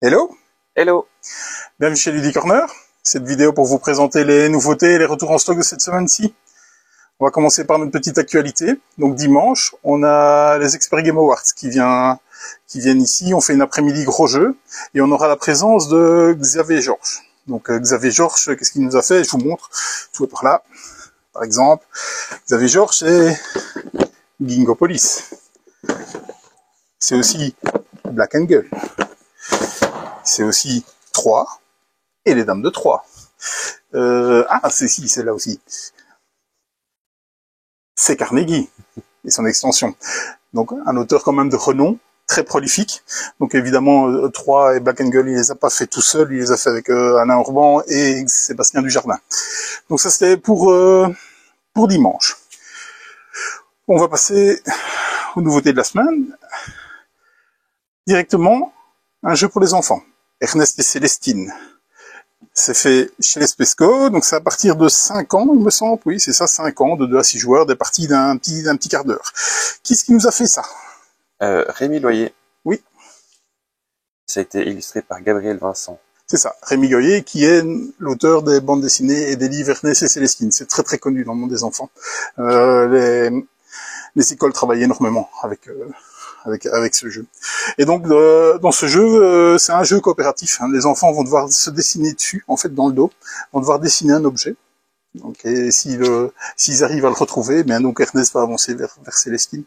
Hello, Hello. bienvenue chez Ludi Corner. Cette vidéo pour vous présenter les nouveautés et les retours en stock de cette semaine-ci. On va commencer par notre petite actualité. Donc dimanche, on a les Expert Game Awards qui viennent ici. On fait une après-midi gros jeu et on aura la présence de Xavier Georges. Donc Xavier Georges, qu'est-ce qu'il nous a fait? Je vous montre. Tout est par là. Par exemple, Xavier Georges, c'est Gingopolis. C'est aussi Black and Gull. C'est aussi 3 et les dames de 3. C'est là aussi. C'est Carnegie et son extension. Donc un auteur quand même de renom, très prolifique. Donc évidemment 3 et Black and Gull, il les a pas fait tout seul, il les a fait avec Alain Urban et Sébastien Dujardin. Donc ça c'était pour dimanche. On va passer aux nouveautés de la semaine. Directement, un jeu pour les enfants. Ernest et Célestine. C'est fait chez les Spesco, donc c'est à partir de 5 ans, il me semble. Oui, c'est ça, 5 ans, de 2 à 6 joueurs, des parties d'un petit quart d'heure. Qui est-ce qui nous a fait ça? Rémi Loyer. Oui. Ça a été illustré par Gabriel Vincent. C'est ça, Rémi Goyer, qui est l'auteur des bandes dessinées et des livres Ernest et Célestine. C'est très très connu dans le monde des enfants. Les écoles travaillent énormément avec ce jeu. Et donc dans ce jeu, c'est un jeu coopératif. Hein. Les enfants vont devoir se dessiner dessus, en fait dans le dos, vont devoir dessiner un objet. Donc, et s'ils arrivent à le retrouver, bien donc Ernest va avancer vers Célestine.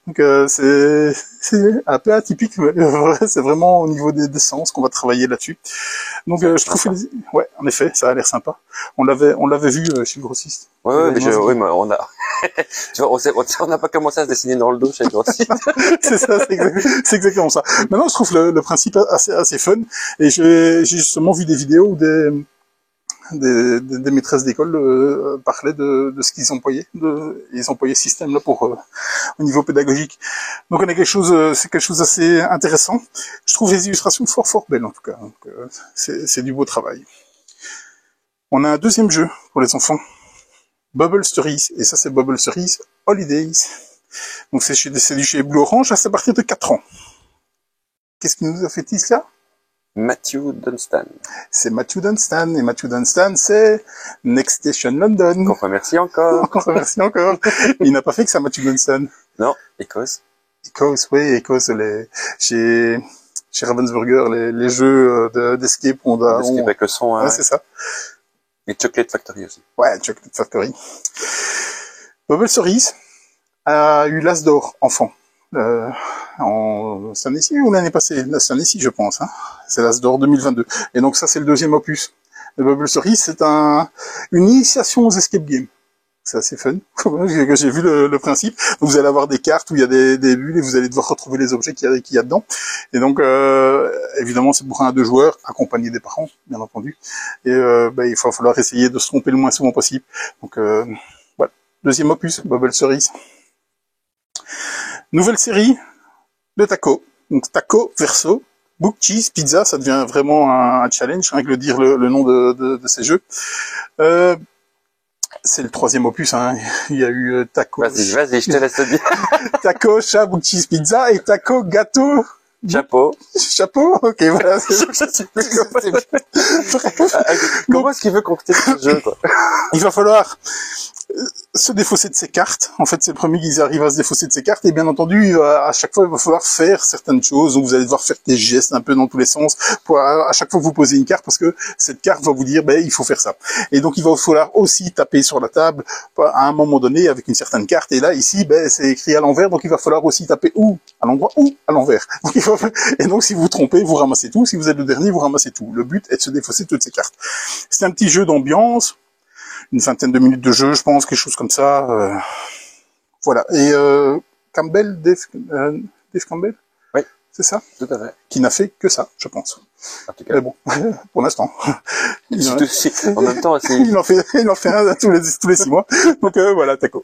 Donc c'est un peu atypique, mais c'est vraiment au niveau des sens qu'on va travailler là-dessus. Donc je trouve ouais, en effet, ça a l'air sympa. On l'avait vu chez le grossiste. Ouais, mais on a, tu vois, on n'a pas commencé à se dessiner dans le dos chez le grossiste. C'est ça, c'est exactement ça. Maintenant, je trouve le principe assez fun, et j'ai justement vu des vidéos où des maîtresses d'école parlaient de ce qu'ils employaient, ils employaient ce système-là pour au niveau pédagogique. Donc on a c'est quelque chose d'assez intéressant. Je trouve les illustrations fort belles en tout cas. Donc c'est du beau travail. On a un deuxième jeu pour les enfants, Bubble Stories, et ça c'est Bubble Stories Holidays. Donc c'est du chez Blue Orange, c'est à partir de 4 ans. Qu'est-ce qui nous a fait ça? Matthew Dunstan. C'est Matthew Dunstan, et Matthew Dunstan, c'est Next Station London. Qu'on remercie encore. Qu'on remercie encore. Il n'a pas fait que ça, Matthew Dunstan. Non, Ecos. Ecos, oui, Ecos, chez Ravensburger, les jeux d'escape, D'escape avec le son, ouais, c'est ça. Et Chocolate Factory aussi. Ouais, Chocolate Factory. Bubble Stories a eu l'As d'or enfant. Cette année-ci ou l'année passée? Cette année-ci, je pense. Hein. C'est l'As d'or 2022. Et donc ça, c'est le deuxième opus. Le Bubble Stories, c'est une initiation aux escape games. C'est assez fun. J'ai vu le principe. Donc, vous allez avoir des cartes où il y a des bulles et vous allez devoir retrouver les objets qu'il y a dedans. Et donc, évidemment, c'est pour 1 à 2 joueurs, accompagnés des parents, bien entendu. Et il va falloir essayer de se tromper le moins souvent possible. Donc, voilà. Deuxième opus, Bubble Stories. Nouvelle série de taco. Donc, taco verso book cheese pizza. Ça devient vraiment un challenge, rien que le dire le nom de ces jeux. C'est le 3e opus, hein. Il y a eu taco. Vas-y, je te laisse le dire. Taco, chat, book cheese pizza et taco, gâteau. Chapeau. Chapeau? Ok, voilà. Comment est-ce qu'il veut qu'on quitte ce jeu, quoi? Il va falloir se défausser de ses cartes. En fait, c'est le premier qu'ils arrivent à se défausser de ses cartes. Et bien entendu, à chaque fois, il va falloir faire certaines choses. Donc, vous allez devoir faire des gestes un peu dans tous les sens pour à chaque fois que vous posez une carte, parce que cette carte va vous dire, il faut faire ça. Et donc, il va falloir aussi taper sur la table à un moment donné avec une certaine carte. Et là, ici, c'est écrit à l'envers. Donc, il va falloir aussi taper ou à l'endroit ou à l'envers. Et donc, si vous vous trompez, vous ramassez tout. Si vous êtes le dernier, vous ramassez tout. Le but est de se défausser de toutes ces cartes. C'est un petit jeu d'ambiance. Une vingtaine de minutes de jeu, je pense, quelque chose comme ça. Voilà. Et Dave Campbell, oui, c'est ça, tout à fait. Qui n'a fait que ça, je pense. En tout cas. Mais bon, pour l'instant. En même temps, il en fait un tous les 6 mois. Donc voilà, taco.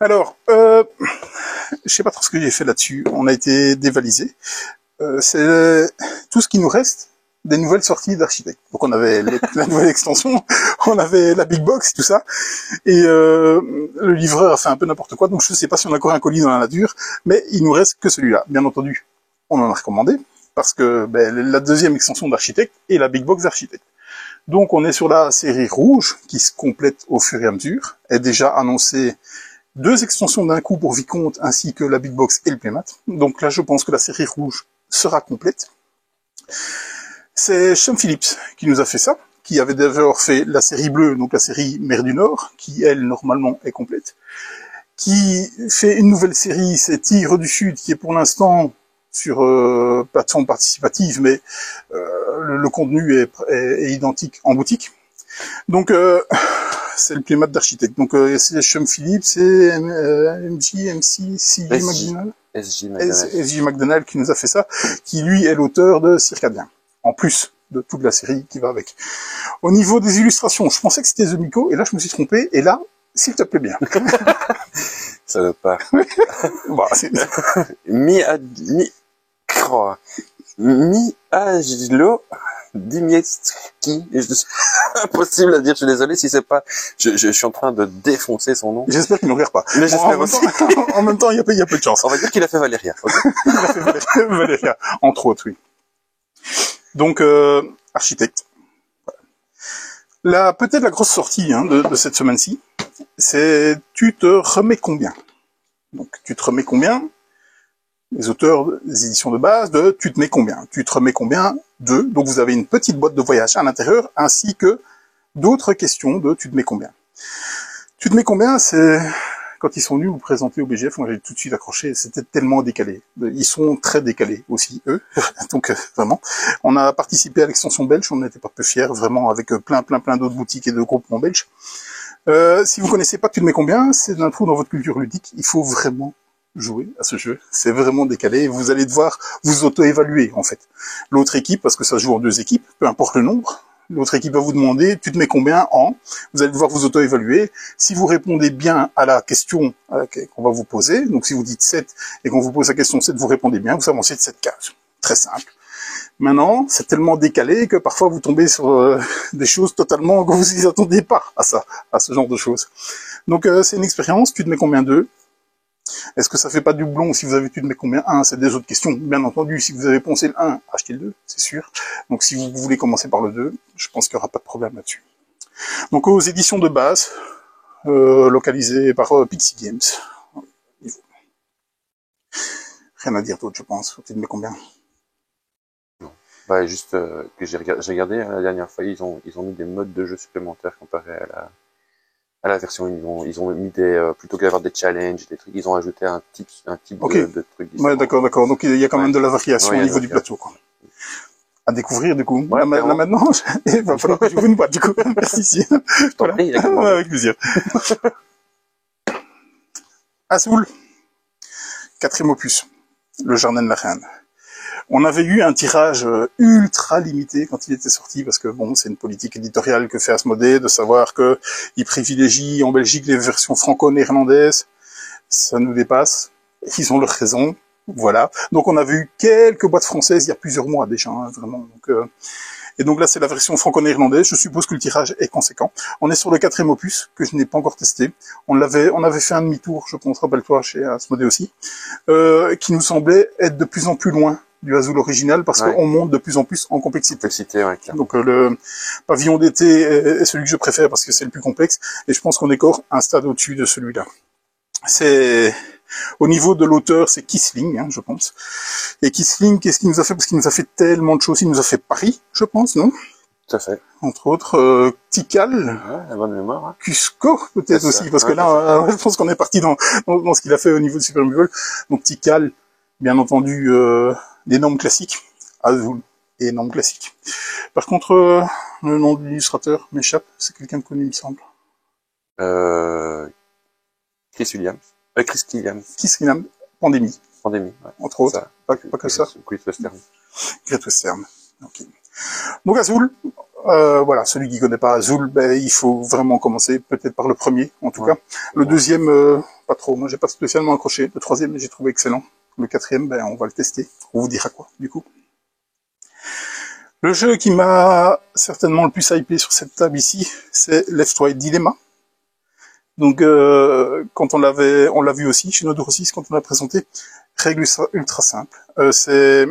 Alors, je sais pas trop ce que j'ai fait là-dessus. On a été dévalisé. C'est tout ce qui nous reste des nouvelles sorties d'architectes. Donc on avait la nouvelle extension, on avait la big box, tout ça, et le livreur a fait un peu n'importe quoi, donc je ne sais pas si on a encore un colis dans la nature, mais il nous reste que celui-là. Bien entendu, on en a recommandé. parce que la deuxième extension d'Architect est la Big Box d'Architect. Donc on est sur la série rouge qui se complète au fur et à mesure, est déjà annoncé 2 extensions d'un coup pour Vicomte ainsi que la Big Box et le Playmat. Donc là je pense que la série rouge sera complète. C'est Sean Phillips qui nous a fait ça, qui avait déjà fait la série bleue, donc la série Mer du Nord, qui elle normalement est complète, qui fait une nouvelle série, c'est Tigre du Sud, qui est pour l'instant sur plateforme participative, mais le contenu est identique en boutique. Donc c'est le Playmat d'Architect. Donc c'est Sean Phillips, c'est SJ McDonald qui nous a fait ça, qui lui est l'auteur de Circadien, en plus de toute la série qui va avec. Au niveau des illustrations, je pensais que c'était The Miko, et là je me suis trompé, et là, s'il te plaît bien. Ça veut pas. Bon, Miajlo Dimietski. Impossible à dire, je suis désolé si c'est pas, je suis en train de défoncer son nom. J'espère qu'il ne regarde pas. Mais j'espère aussi. En même temps, il y a peu de chance. On va dire qu'il a fait Valéria. Okay. Il a fait Valéria, entre autres, oui. Donc, Architect. Voilà. Peut-être la grosse sortie de cette semaine-ci, c'est tu te remets combien. Donc, tu te remets combien. Les auteurs des éditions de base de tu te mets combien. Tu te remets combien de. Donc, vous avez une petite boîte de voyage à l'intérieur, ainsi que d'autres questions de tu te mets combien. Tu te mets combien, c'est quand ils sont venus vous présenter au BGF, moi j'ai tout de suite accroché, c'était tellement décalé. Ils sont très décalés aussi, eux. Donc vraiment, on a participé à l'extension belge, on n'était pas peu fiers, vraiment, avec plein d'autres boutiques et de groupements belges. Si vous connaissez pas tu te mets combien, c'est un trou dans votre culture ludique, il faut vraiment jouer à ce jeu. C'est vraiment décalé, vous allez devoir vous auto-évaluer en fait. L'autre équipe, parce que ça se joue en 2 équipes, peu importe le nombre, l'autre équipe va vous demander, tu te mets combien en, vous allez devoir vous auto-évaluer. Si vous répondez bien à la question qu'on va vous poser, donc si vous dites 7 et qu'on vous pose la question 7, vous répondez bien, vous avancez de 7 cases. Très simple. Maintenant, c'est tellement décalé que parfois vous tombez sur des choses totalement que vous n'y attendez pas à ça, à ce genre de choses. Donc c'est une expérience, tu te mets combien 2? Est-ce que ça fait pas du doublon si vous avez tu te mets combien 1? C'est des autres questions. Bien entendu, si vous avez poncé le 1, achetez le 2, c'est sûr. Donc si vous voulez commencer par le 2, je pense qu'il n'y aura pas de problème là-dessus. Donc aux éditions de base, localisées par Pixie Games. Rien à dire d'autre, je pense. Tu te mets combien? Non. Bah, juste que j'ai regardé la dernière fois, ils ont mis des modes de jeu supplémentaires comparé à la version, ils ont mis plutôt que d'avoir des challenges, des trucs, ils ont ajouté un type okay. de trucs différents. Ouais, d'accord. Donc il y a quand même de la variation au niveau du plateau, quoi. À découvrir, du coup. Ouais, là maintenant, il va falloir que j'ouvre une boîte, du coup. Merci. Voilà. Prie, avec plaisir. Azul. 4e opus. Le Jardin de la Reine. On avait eu un tirage ultra limité quand il était sorti, parce que bon, c'est une politique éditoriale que fait Asmodée, de savoir que il privilégie en Belgique les versions franco-néerlandaises. Ça nous dépasse. Ils ont leur raison. Voilà. Donc on avait eu quelques boîtes françaises il y a plusieurs mois déjà, vraiment. Donc, et donc là, c'est la version franco-néerlandaise. Je suppose que le tirage est conséquent. On est sur le 4e opus, que je n'ai pas encore testé. On avait fait un demi-tour, je pense, rappelle-toi, chez Asmodée aussi, qui nous semblait être de plus en plus loin du Azul original, parce qu'on monte de plus en plus en complexité. Ouais, donc le pavillon d'été est celui que je préfère, parce que c'est le plus complexe, et je pense qu'on est encore un stade au-dessus de celui-là. C'est... Au niveau de l'auteur, c'est Kisling, je pense. Et Kisling, qu'est-ce qu'il nous a fait? Parce qu'il nous a fait tellement de choses. Il nous a fait Paris, je pense, non? Tout à fait. Entre autres, Tikal. Ouais, la bonne mémoire. Hein. Cusco, peut-être aussi, parce que là, je pense qu'on est parti dans ce qu'il a fait au niveau de Super Meeple. Donc Tikal, bien entendu, des normes classiques. Azul, et normes classiques. Par contre, le nom de l'illustrateur m'échappe. C'est quelqu'un de connu, il me semble. Chris Williams. Chris Killian. Chris Killian, Pandémie. Pandémie, ouais. Entre autres. Pas que ça. Great Western. Great Western. Okay. Donc Azul, voilà, celui qui connaît pas Azul, il faut vraiment commencer peut-être par le premier, en tout cas. Le deuxième, pas trop. Moi, j'ai pas spécialement accroché. Le 3e, j'ai trouvé excellent. Le 4e, on va le tester. On vous dira quoi, du coup. Le jeu qui m'a certainement le plus hypé sur cette table ici, c'est Left Right Dilemma. Donc, quand on l'a vu aussi, chez Nodor aussi, quand on l'a présenté, règle ultra simple. C'est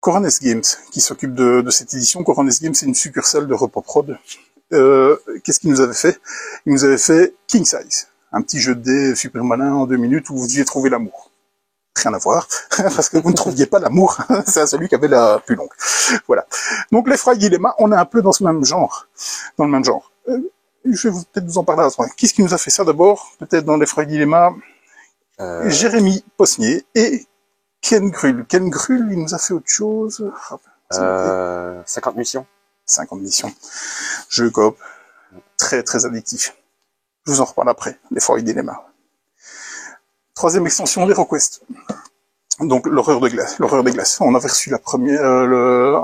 Corones Games qui s'occupe de cette édition. Corones Games, c'est une succursale de Repoprod. Qu'est-ce qu'il nous avait fait? Il nous avait fait King Size, un petit jeu de dés super malin en 2 minutes où vous deviez trouver l'amour. Rien à voir, parce que vous ne trouviez pas l'amour, c'est celui qui avait la plus longue. Voilà. Donc les Frag Dilemma, on est un peu dans ce même genre. Dans le même genre. Je vais peut-être vous en parler à ce moment. Qui est-ce qui nous a fait ça d'abord? Peut-être dans les Frag Dilemma, Jérémy Posnier et Ken Grull. Ken Grull, il nous a fait autre chose. 50 missions. 50 missions. Jeu coop. Très, très addictif. Je vous en reparle après, les Frag Dilemma. Troisième extension, les Request. Donc, l'horreur de glace, l'horreur des glaces. On avait reçu la première,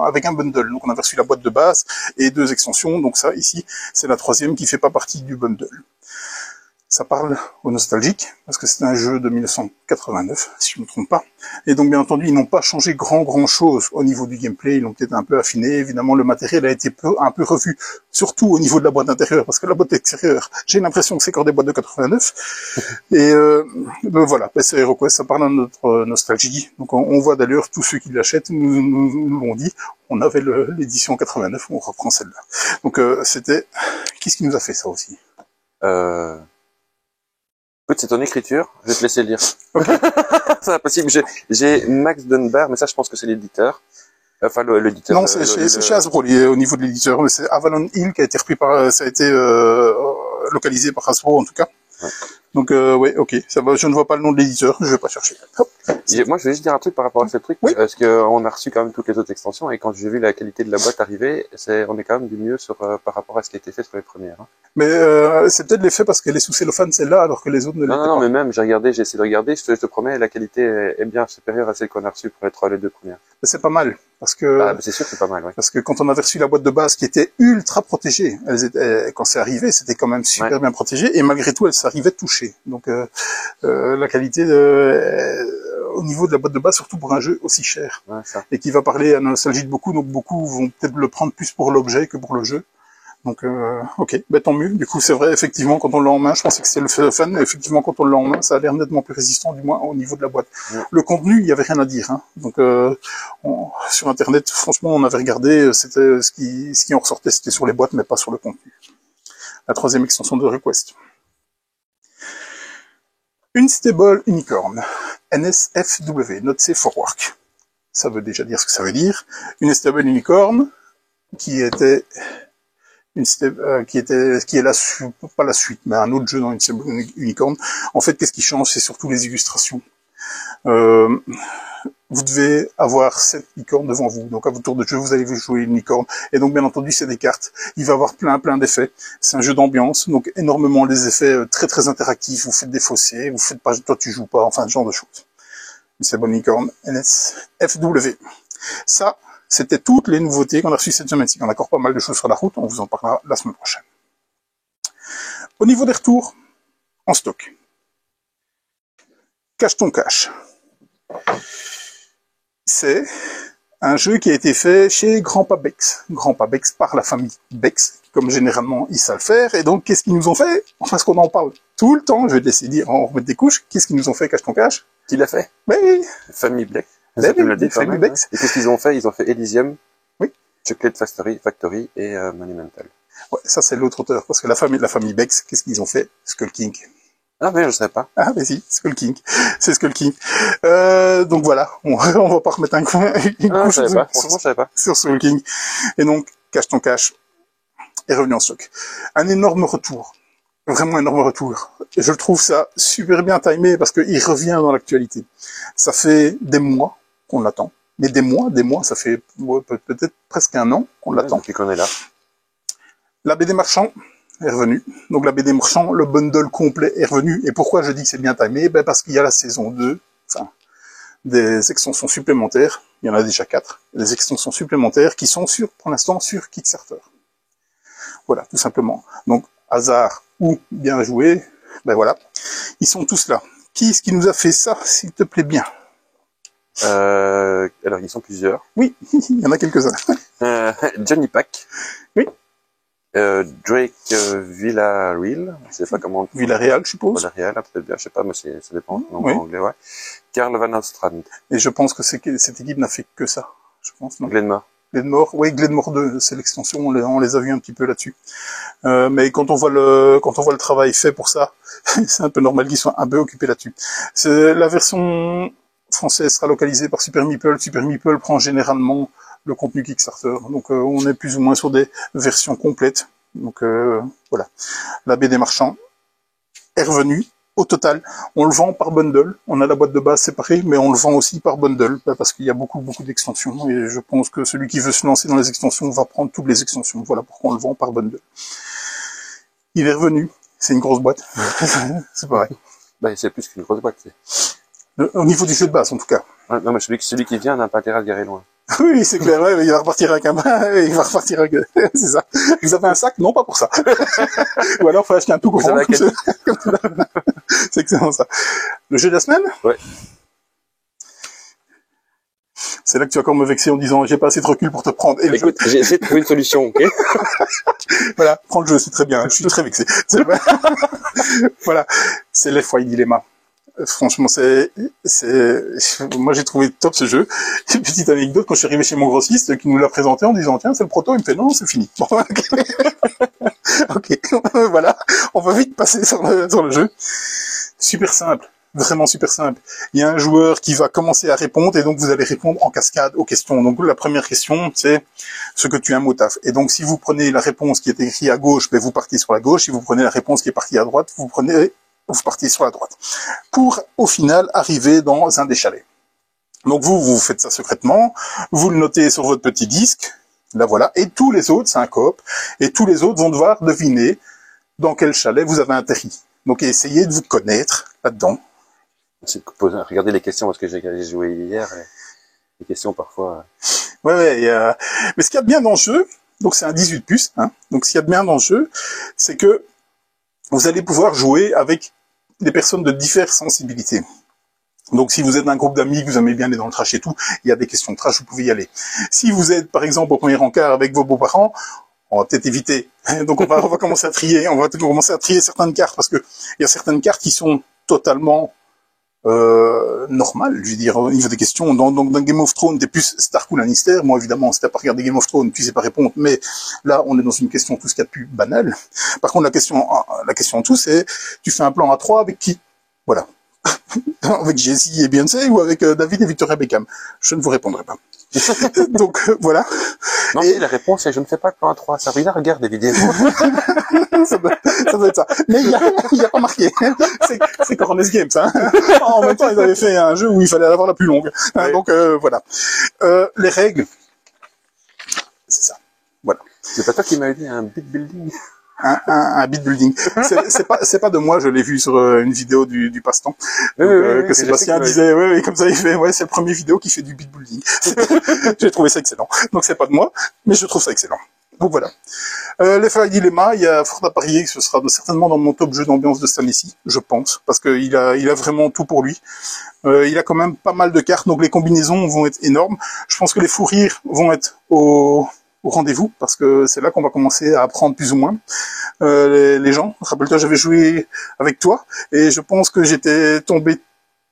avec un bundle. Donc, on avait reçu la boîte de base et 2 extensions. Donc, ça, ici, c'est la troisième qui fait pas partie du bundle. Ça parle aux nostalgiques, parce que c'est un jeu de 1989, si je ne me trompe pas. Et donc, bien entendu, ils n'ont pas changé grand chose au niveau du gameplay. Ils l'ont peut-être un peu affiné. Évidemment, le matériel a été un peu revu, surtout au niveau de la boîte intérieure, parce que la boîte extérieure, j'ai l'impression que c'est encore des boîtes de 89. Et voilà, c'est HeroQuest, ça parle à notre nostalgie. Donc, on voit d'ailleurs, tous ceux qui l'achètent nous l'ont dit, on avait l'édition 89, on reprend celle-là. Donc, c'était... Qu'est-ce qui nous a fait ça aussi? Écoute, c'est ton écriture, je vais te laisser lire. Okay. C'est impossible. J'ai Max Dunbar, mais ça, je pense que c'est l'éditeur. Enfin, l'éditeur. Non, c'est chez Hasbro, au niveau de l'éditeur. C'est Avalon Hill qui a été repris par, ça a été localisé par Hasbro en tout cas. Ouais. Donc, ouais, ok, ça va. Je ne vois pas le nom de l'éditeur, je vais pas chercher. Hop. Moi, je vais juste dire un truc par rapport à ce truc, oui. Parce que on a reçu quand même toutes les autres extensions, et quand j'ai vu la qualité de la boîte arriver, on est quand même du mieux par rapport à ce qui a été fait sur les premières. Hein. Mais c'est peut-être l'effet parce qu'elle est sous cellophane celle-là, alors que les autres ne l'étaient pas. Non, mais même, j'ai essayé de regarder, je te promets, la qualité est bien supérieure à celle qu'on a reçue pour les 2 premières. Mais c'est pas mal, parce que... c'est sûr que c'est pas mal, ouais. Parce que quand on avait reçu la boîte de base qui était ultra protégée, quand c'est arrivé, c'était quand même super bien protégé, et malgré tout, elle s'arrivait touchée. Donc, la qualité au niveau de la boîte de base, surtout pour un jeu aussi cher, et qui va parler à la nostalgie de beaucoup, donc beaucoup vont peut-être le prendre plus pour l'objet que pour le jeu. Donc, ok, tant mieux. Du coup, c'est vrai, effectivement, quand on l'a en main, je pensais que c'était le fun, mais effectivement, quand on l'a en main, ça a l'air nettement plus résistant, du moins au niveau de la boîte. Le contenu, il y avait rien à dire. Hein. Donc, sur Internet, franchement, on avait regardé, c'était ce qui en ressortait, c'était sur les boîtes, mais pas sur le contenu. La troisième extension de Request. Unstable Unicorn, NSFW, Not Safe for Work. Ça veut déjà dire ce que ça veut dire. Une Unstable Unicorn, qui est pas la suite, mais un autre jeu dans Unstable Unicorn. En fait, qu'est-ce qui change? C'est surtout les illustrations. Vous devez avoir 7 licornes devant vous. Donc, à votre tour de jeu, vous allez jouer une licorne. Et donc, bien entendu, c'est des cartes. Il va y avoir plein d'effets. C'est un jeu d'ambiance. Donc, énormément des effets très interactifs. Vous faites des fossés. Vous faites pas, toi, tu joues pas. Enfin, ce genre de choses. C'est bonne licorne. NSFW. Ça, c'était toutes les nouveautés qu'on a reçues cette semaine-ci. On a encore pas mal de choses sur la route. On vous en parlera la semaine prochaine. Au niveau des retours, en stock. Cache ton cache. C'est un jeu qui a été fait chez Grandpa Bex. Grandpa Bex par la famille Bex, comme généralement ils savent faire. Et donc, qu'est-ce qu'ils nous ont fait? Parce qu'on en parle tout le temps, je vais te laisser dire, on remet des couches. Qu'est-ce qu'ils nous ont fait, cache ton cache? Qui l'a fait? Oui. Famille Bex. Famille Bex. Et qu'est-ce qu'ils ont fait? Ils ont fait Elysium, oui. Chocolate Factory et Monumental. Ouais, ça c'est l'autre auteur. Parce que la famille Bex, qu'est-ce qu'ils ont fait? Skull King. Ah mais je sais pas. Ah mais si, Skull King. C'est Skull King. Donc voilà, on va pas remettre une couche je savais pas. Sur Skull King. Et donc, cache ton cache est revenu en stock. Un énorme retour. Vraiment énorme retour. Et je trouve ça super bien timé parce qu'il revient dans l'actualité. Ça fait des mois qu'on l'attend. Mais des mois, ça fait peut-être presque un an qu'on l'attend. Depuis qu'on est là. La BD Marchand est revenu. Donc la BD Marchand, le bundle complet est revenu. Et pourquoi je dis que c'est bien timé? Parce qu'il y a la saison 2, enfin, des extensions supplémentaires. Il y en a déjà 4. Des extensions supplémentaires qui sont pour l'instant sur Kickstarter. Voilà, tout simplement. Donc, hasard ou bien joué, voilà. Ils sont tous là. Qui est-ce qui nous a fait ça, s'il te plaît bien? Alors, ils sont plusieurs. Oui, il y en a quelques-uns. Johnny Pack. Oui. Drake Villarreal, je sais pas comment. Villarreal, je suppose. Villarreal, peut-être bien, je sais pas, mais ça dépend. Oui. En anglais, ouais. Karl Van Ostrand. Et je pense que cette équipe n'a fait que ça. je pense. Non. Glenmore. Glenmore, oui, Glenmore 2, c'est l'extension, on les a vus un petit peu là-dessus. Mais quand on voit le travail fait pour ça, c'est un peu normal qu'ils soient un peu occupés là-dessus. La version française sera localisée par Super Meeple. Super Meeple prend généralement le contenu Kickstarter. Donc on est plus ou moins sur des versions complètes. Donc voilà. La BD Marchand est revenue. Au total, on le vend par bundle. On a la boîte de base séparée, mais on le vend aussi par bundle, parce qu'il y a beaucoup d'extensions. Et je pense que celui qui veut se lancer dans les extensions va prendre toutes les extensions. Voilà pourquoi on le vend par bundle. Il est revenu. C'est une grosse boîte. C'est pareil. Bah, c'est plus qu'une grosse boîte. Au niveau du jeu de base, en tout cas. Ouais, non, mais celui qui vient n'a pas intérêt à se garer loin. Oui, c'est clair, ouais, il va repartir avec il va repartir avec, c'est ça. Vous avez un sac? Non, pas pour ça. Ou alors, faut acheter un tout grand. C'est excellent, ça. Le jeu de la semaine? Ouais. C'est là que tu vas encore me vexer en disant, j'ai pas assez de recul pour te prendre. Et écoute, j'ai essayé de trouver une solution, ok? Voilà, prends le jeu, c'est très bien. Je suis très vexé. Voilà. C'est les foyers dilemma. Franchement, moi j'ai trouvé top ce jeu. Une petite anecdote, quand je suis arrivé chez mon grossiste, qui nous l'a présenté en disant, tiens, c'est le proto, il me fait, non, c'est fini. Bon, ok, voilà, on va vite passer sur le jeu. Super simple, vraiment super simple. Il y a un joueur qui va commencer à répondre, et donc vous allez répondre en cascade aux questions. Donc la première question, c'est ce que tu aimes au taf. Et donc si vous prenez la réponse qui est écrite à gauche, ben, vous partez sur la gauche. Si vous prenez la réponse qui est partie à droite, vous partez sur la droite, pour au final arriver dans un des chalets. Donc vous faites ça secrètement, vous le notez sur votre petit disque, là voilà, et tous les autres, c'est un coop, et tous les autres vont devoir deviner dans quel chalet vous avez atterri. Donc essayez de vous connaître là-dedans. Regardez les questions, parce que j'ai joué hier, et les questions parfois... Ouais, mais ce qu'il y a de bien dans le jeu, donc c'est un 18+, hein, donc ce qu'il y a de bien dans le jeu, c'est que vous allez pouvoir jouer avec des personnes de diverses sensibilités. Donc si vous êtes un groupe d'amis, que vous aimez bien aller dans le trash et tout, il y a des questions de trash, vous pouvez y aller. Si vous êtes par exemple au premier encart avec vos beaux-parents, on va peut-être éviter. Donc on va commencer à trier, certaines cartes, parce que il y a certaines cartes qui sont totalement normales, je veux dire, au niveau des questions. Dans Game of Thrones, t'es plus Stark ou Lannister. Moi évidemment, si t'as pas regardé Game of Thrones, tu sais pas répondre, mais là on est dans une question tout ce qu'il y a de plus banal. Par contre la question en tout, c'est tu fais un plan à 3 avec qui? Voilà. Avec Jay-Z et Beyoncé ou avec David et Victoria Beckham? Je ne vous répondrai pas. Donc voilà. Non, et la réponse est je ne fais pas de plan à 3. Sabrina regarde des vidéos. ça doit être ça. Mais il y a pas marqué. C'est Coroner's Games, hein. En même temps, ils avaient fait un jeu où il fallait avoir la plus longue. Ouais. Donc voilà. Les règles, c'est ça. Voilà. C'est pas toi qui m'as dit un beat building? Un beat building. C'est pas de moi, je l'ai vu sur une vidéo du passe-temps. Que Sébastien disait, ouais, comme ça il fait, ouais, c'est le premier vidéo qui fait du beat building. J'ai trouvé ça excellent. Donc c'est pas de moi, mais je trouve ça excellent. Donc voilà. Les Foyers Dilemma, il y a fort à parier que ce sera certainement dans mon top jeu d'ambiance de cette année-ci, je pense, parce qu'il a vraiment tout pour lui. Il a quand même pas mal de cartes, donc les combinaisons vont être énormes. Je pense que les fous rires vont être au rendez-vous, parce que c'est là qu'on va commencer à apprendre plus ou moins les gens. Rappelle-toi, j'avais joué avec toi, et je pense que j'étais tombé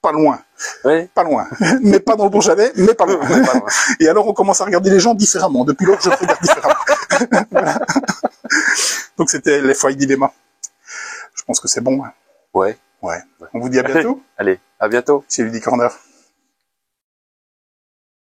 pas loin. Oui. Pas loin. Mais pas dans le bon chalet, mais pas loin. Et alors on commence à regarder les gens différemment. Depuis lors, je regarde différemment. Voilà. Donc c'était les Foyers Dilemma. Je pense que c'est bon. Ouais. Ouais. On vous dit à bientôt. Allez, à bientôt. Chez Ludic Corner.